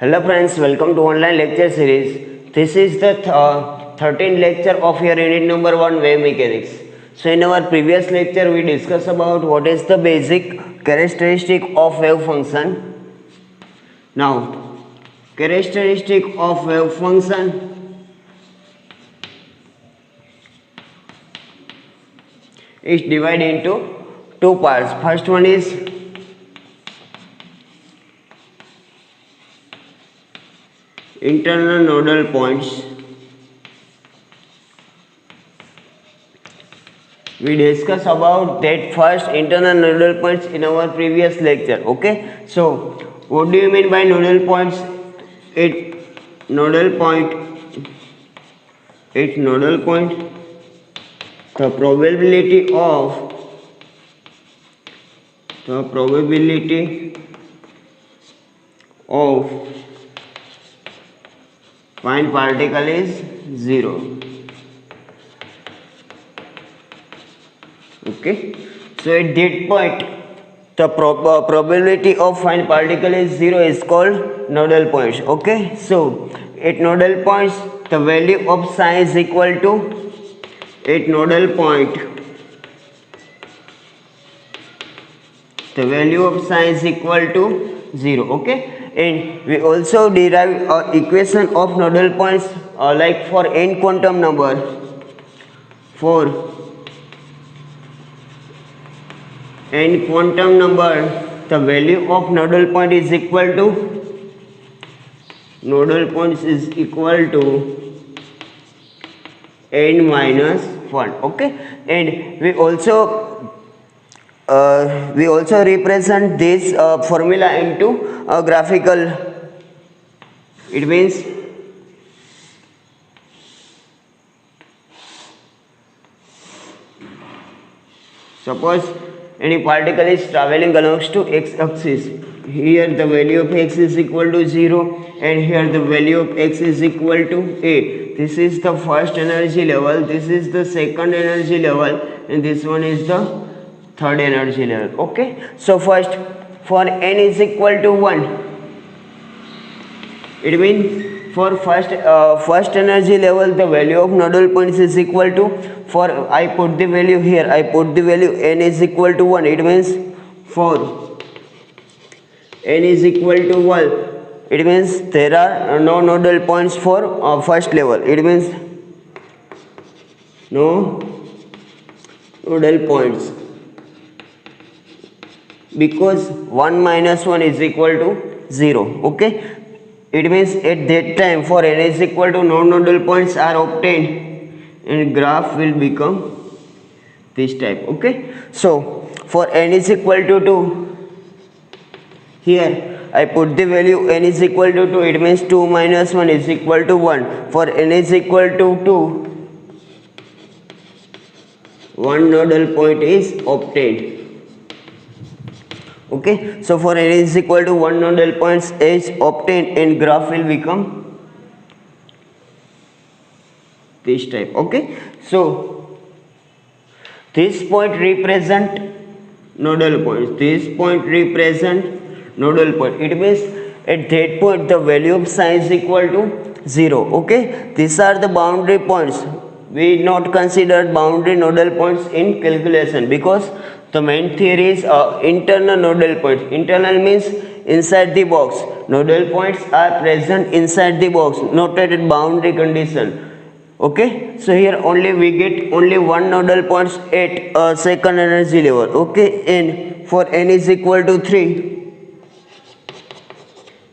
Hello friends, welcome to online lecture series. This is the 13th lecture of your unit number 1 wave mechanics. So in our previous lecture we discussed about what is the basic characteristic of wave function. Now characteristic of wave function is divided into two parts. First one is internal nodal points. We discussed about that first internal nodal points in our previous lecture. Okay, so what do you mean by nodal points? It nodal point, the probability of fine particle is 0. Okay, so at that point the probability of fine particle is 0 is called nodal points. Okay, so at nodal points the value of psi is equal to, at nodal point the value of psi is equal to 0. Okay, and we also derive equation of nodal points like for n quantum number, for n quantum number the value of nodal point is equal to, n minus 1. Okay, and we also represent this formula into a graphical. It means suppose any particle is traveling along to x axis. Here the value of x is equal to 0 and here the value of x is equal to a. This is the first energy level, this is the second energy level, and this one is the third energy level. Okay, so first for n is equal to 1, it means for first energy level the value of nodal points is equal to, for I put the value here, I put the value n is equal to 1, it means for n is equal to 1, it means there are no nodal points for first level, it means no nodal points, because 1 minus 1 is equal to 0. Okay, it means at that time for n is equal to no nodal points are obtained and graph will become this type. Okay, so for n is equal to 2, here I put the value n is equal to 2, it means 2 minus 1 is equal to 1. For n is equal to 2, one nodal point is obtained. Okay, so for n is equal to 1 nodal points is obtained and graph will become this type. Okay, so this point represent nodal points, this point represent nodal point, it means at that point the value of psi is equal to 0. Okay, these are the boundary points. We not considered boundary nodal points in calculation because the main theory is internal nodal points. Internal means inside the box. Nodal points are present inside the box, not at boundary condition. Okay, so here only we get only one nodal points at second energy level. Okay, and for n is equal to 3,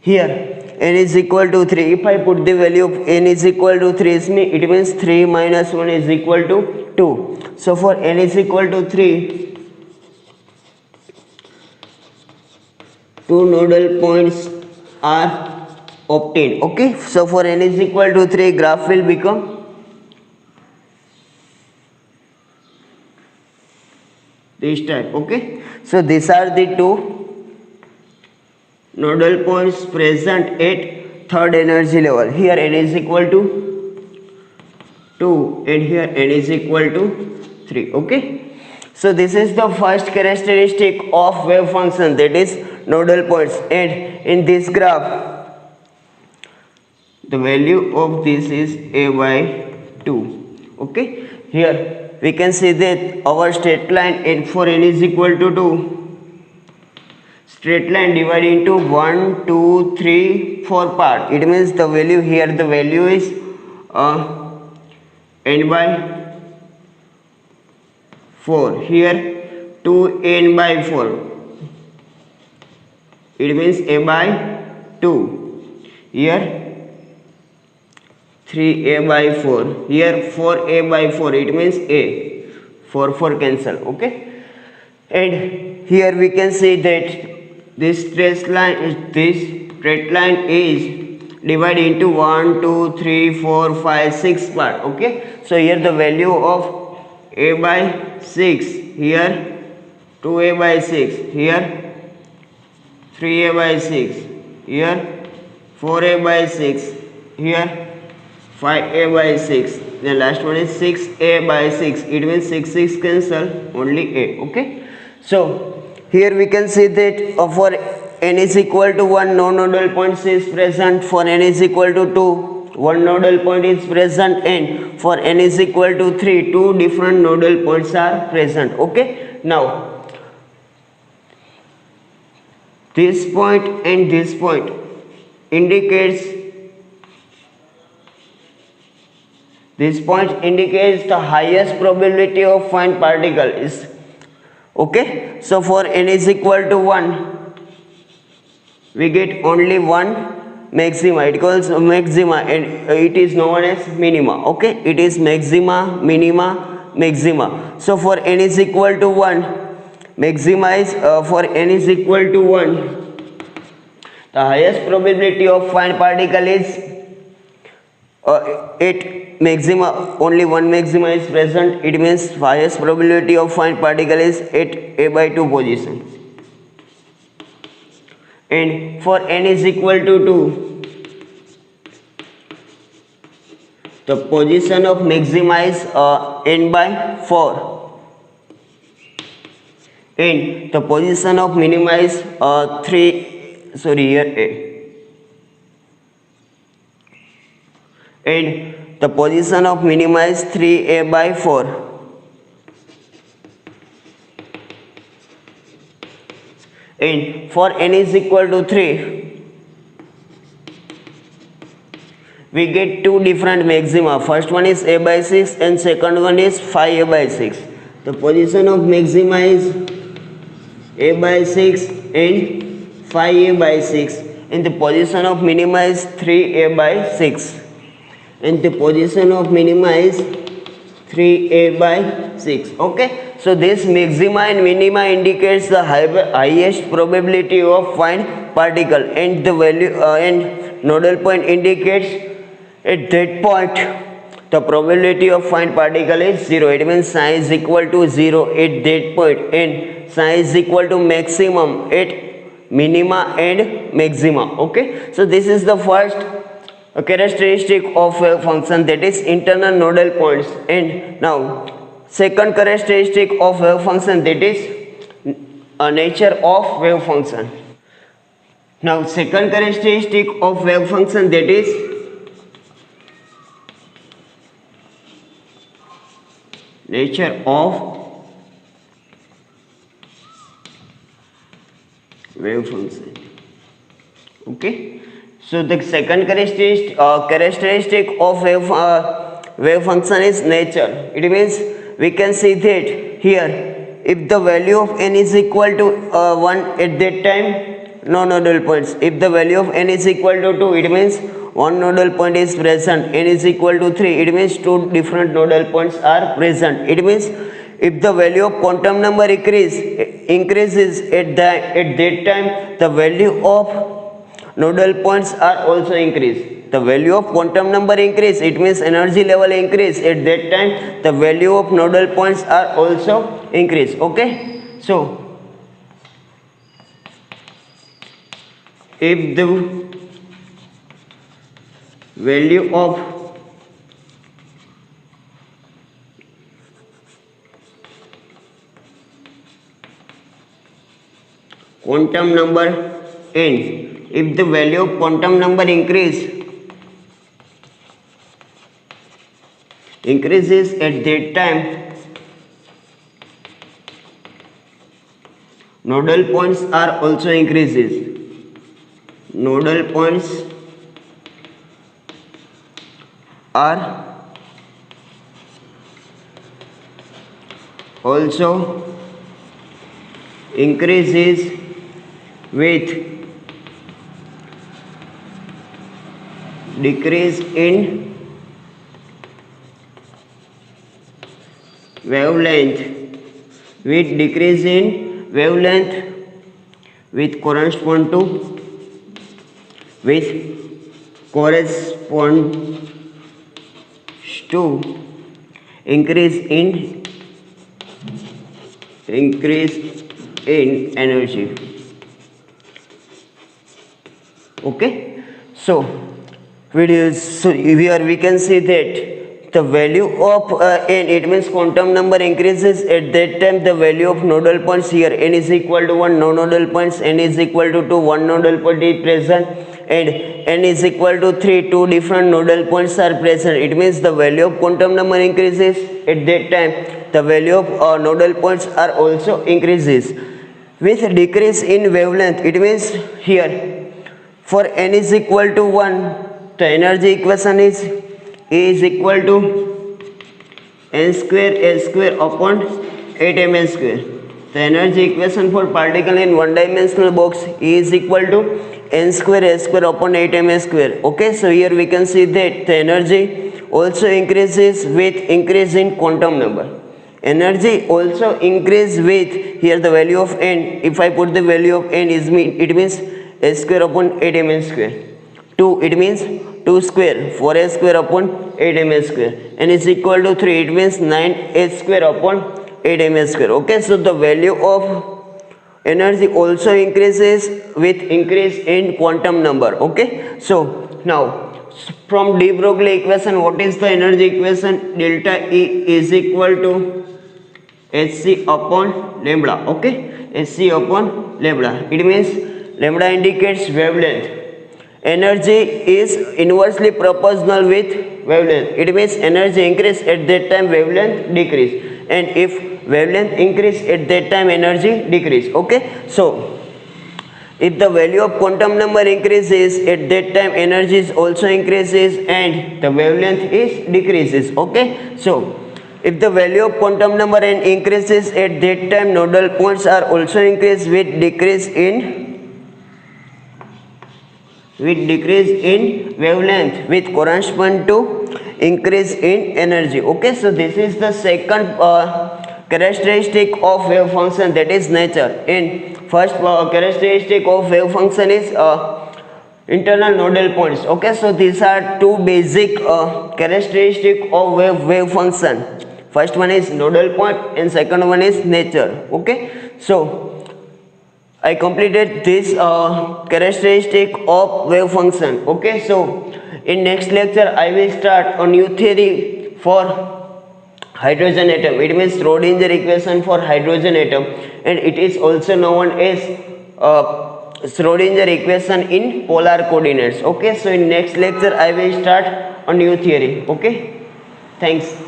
here n is equal to 3, if I put the value of n is equal to 3, it means 3 minus 1 is equal to 2. So for n is equal to 3, 2 nodal points are obtained. Okay, so for n is equal to 3, graph will become this type. Okay, so these are the two nodal points present at third energy level. Here n is equal to 2 and here n is equal to 3. Okay, so this is the first characteristic of wave function, that is nodal points. And in this graph the value of this is a by 2. Okay, here we can see that our straight line n for n is equal to 2. Straight line divided into 1 2 3 4 part. It means the value here, the value is n by 4, here 2n by 4. It means a by 2. Here 3a by 4, here 4a by 4. It means a 4 cancel. Okay, and here we can see that this straight line is divided into 1 2 3 4 5 6 part. Okay, so here the value of a by 6, here 2a by 6, here 3a by 6, here 4a by 6, here 5a by 6, the last one is 6a by 6. It means 6 cancel, only a. Okay, so here we can see that for n is equal to 1, no nodal points is present. For n is equal to 2, one nodal point is present, and for n is equal to 3, two different nodal points are present. Okay, now this point and this point indicates the highest probability of fine particle is. Okay, so for n is equal to 1, we get only one maxima. It calls maxima, and it is known as minima. Okay, it is maxima, minima, maxima. So for n is equal to 1, maxima is for n is equal to 1, the highest probability of fine particle is 8 maxima. Only one maxima is present. It means highest probability of fine particle is at a by 2 position. And for n is equal to 2, the position of maxima is n by 4, and the position of minima is 3. Sorry, here a. And the position of minima is 3a by 4. And for n is equal to 3, we get two different maxima. First one is a by 6 and second one is 5a by 6. The position of maxima is a by 6 and 5a by 6, and the position of minima is 3a by 6. And the position of minima is 3a by 6. Okay, so this maxima and minima indicates the highest probability of fine particle, and the value and nodal point indicates at that point the probability of fine particle is 0. It means psi is equal to 0 at that point, and psi is equal to maximum at minima and maxima. Okay, so this is the first characteristic of wave function, that is internal nodal points. And now second characteristic of wave function, that is nature of wave function. Now second characteristic of wave function, that is nature of wave function. Okay, so the second characteristic of wave function is nature. It means we can see that here, if the value of n is equal to 1 at that time, no nodal points. If the value of n is equal to 2, it means one nodal point is present. N is equal to 3, it means two different nodal points are present. It means if the value of quantum number increases at that time, the value of nodal points are also increased. The value of quantum number increase, it means energy level increase. At that time, the value of nodal points are also increased. Okay, so if the value of quantum number n, if the value of quantum number increase increases at that time nodal points are also increases. Nodal points are also increases with decrease in wavelength, with decrease in wavelength with correspond to increase in energy. Okay, so here we can see that the value of n, it means quantum number increases at that time the value of nodal points. Here n is equal to 1, no nodal points, n is equal to 2, 1 nodal point is present, and n is equal to 3, 2 different nodal points are present. It means the value of quantum number increases at that time the value of nodal points are also increases with decrease in wavelength. It means here for n is equal to 1, the energy equation is E is equal to n square L square upon 8 ml square. The energy equation for particle in one dimensional box E is equal to n square L square upon 8 ml square. Okay, so here we can see that the energy also increases with increase in quantum number. Energy also increase with, here the value of n, if I put the value of n is it means L square upon 8 ml square. 2, it means 2 square, 4a square upon 8 ml square, and is equal to 3, it means 9a square upon 8 ml square. Okay, so the value of energy also increases with increase in quantum number. Okay, so now from de Broglie equation, what is the energy equation? Delta E is equal to hc upon lambda. Okay, hc upon lambda, it means lambda indicates wavelength. Energy is inversely proportional with wavelength. It means energy increase at that time, wavelength decrease, and if wavelength increase at that time, energy decrease. Okay, so if the value of quantum number increases at that time, energy is also increases and the wavelength is decreases. Okay, so if the value of quantum number n increases at that time, nodal points are also increased with decrease in wavelength with correspond to increase in energy. Okay, so this is the second characteristic of wave function, that is nature. In first characteristic of wave function is internal nodal points. Okay, so these are two basic characteristic of wave function. First one is nodal point and second one is nature. Okay, so I completed this characteristic of wave function. Okay, so in next lecture I will start a new theory for hydrogen atom. It means Schrodinger equation for hydrogen atom, and it is also known as Schrodinger equation in polar coordinates. Okay, so in next lecture I will start a new theory. Okay, thanks.